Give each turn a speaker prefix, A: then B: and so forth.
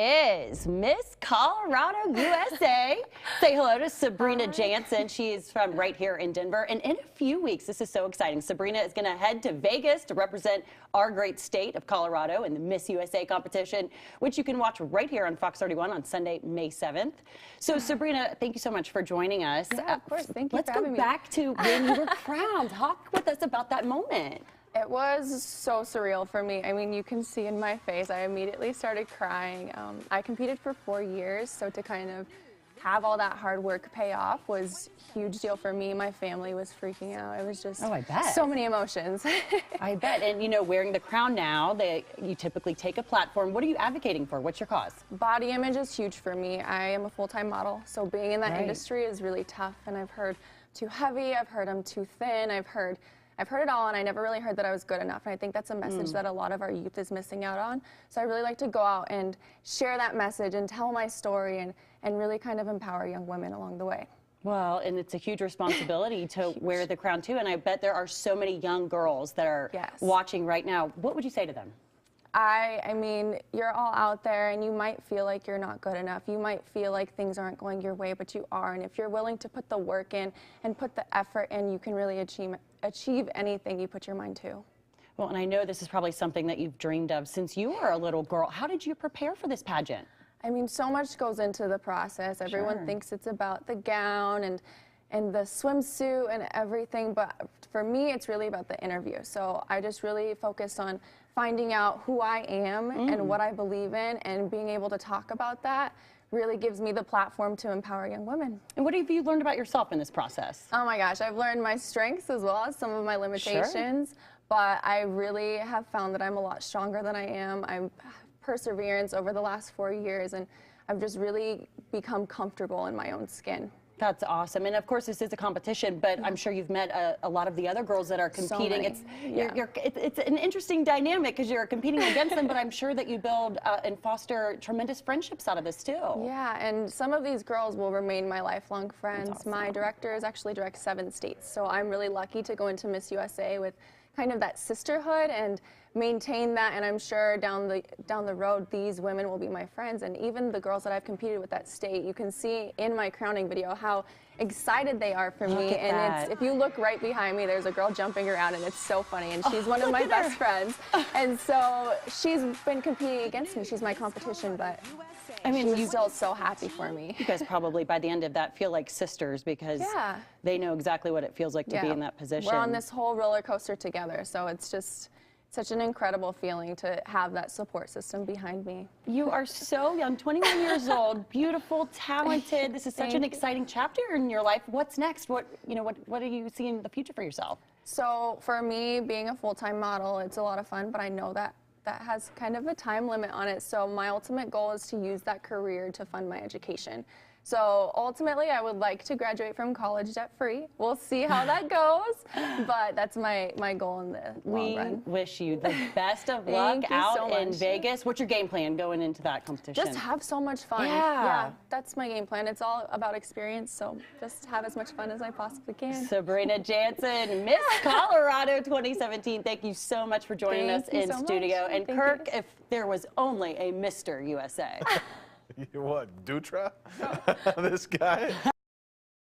A: is Miss Colorado USA. Say hello to Sabrina Jansen. She's from right here in Denver. And in a few weeks, this is so exciting, Sabrina is going to head to Vegas to represent our great state of Colorado in the Miss USA competition, which you can watch right here on Fox 31 on Sunday, May 7th. So Sabrina, thank you so much for joining us.
B: Yeah, of course. Thank you
A: Let's
B: for having me.
A: go back to when you were crowned. Talk with us about that moment.
B: It was so surreal for me. I mean, you can see in my face, I immediately started crying. I competed for 4 years, so to kind of have all that hard work pay off was a huge deal for me. My family was freaking out. It was just
A: I bet.
B: So many emotions.
A: I bet. And, you know, wearing the crown now, you typically take a platform. What are you advocating for? What's your cause?
B: Body image is huge for me. I am a full-time model, so being in that industry is really tough. And I've heard too heavy, I've heard I'm too thin, I've heard it all, and I never really heard that I was good enough. And I think that's a message that a lot of our youth is missing out on. So I really like to go out and share that message and tell my story and really kind of empower young women along the way.
A: Well, and it's a huge responsibility to wear the crown too. And I bet there are so many young girls that are watching right now. What would you say to them?
B: I mean, you're all out there and you might feel like you're not good enough. You might feel like things aren't going your way, but you are. And if you're willing to put the work in and put the effort in, you can really achieve anything you put your mind to.
A: Well, and I know this is probably something that you've dreamed of since you were a little girl. How did you prepare for this pageant?
B: I mean, so much goes into the process. Everyone thinks it's about the gown and the swimsuit and everything, but for me, it's really about the interview. So I just really focused on finding out who I am and what I believe in, and being able to talk about that really gives me the platform to empower young women.
A: And what have you learned about yourself in this process?
B: Oh my gosh, I've learned my strengths as well as some of my limitations, but I really have found that I'm a lot stronger than I am. I'm perseverance over the last 4 years, and I've just really become comfortable in my own skin.
A: That's awesome. And of course, this is a competition, but I'm sure you've met a lot of the other girls that are competing. It's an interesting dynamic because you're competing against them, but I'm sure that you build and foster tremendous friendships out of this too.
B: Yeah, and some of these girls will remain my lifelong friends.
A: Awesome.
B: My director is actually directs 7 states, so I'm really lucky to go into Miss USA with kind of that sisterhood and maintain that, and I'm sure down the road these women will be my friends. And even the girls that I've competed with that state, you can see in my crowning video how excited they are for me. And if you look right behind me, there's a girl jumping around, and it's so funny, and she's one of my best friends. And so she's been competing against me. She's my competition, but I mean, she's still so happy for me.
A: You guys probably by the end of that feel like sisters because they know exactly what it feels like to be in that position.
B: We're on this whole roller coaster together, so it's just such an incredible feeling to have that support system behind me.
A: You are so young, 21 years old, beautiful, talented. This is such an exciting chapter in your life. What's next? What do you see in the future for yourself?
B: So for me, being a full-time model, it's a lot of fun, but I know that has kind of a time limit on it. So my ultimate goal is to use that career to fund my education. So ultimately, I would like to graduate from college debt-free. We'll see how that goes, but that's my goal in the long run.
A: We wish you the best of luck out in Vegas. What's your game plan going into that competition?
B: Just have so much fun. Yeah, that's my game plan. It's all about experience, so just have as much fun as I possibly can.
A: Sabrina Jansen, Miss Colorado 2017. Thank you so much for joining us in studio. And Kirk, if there was only a Mr. USA.
C: You what, Dutra? This guy?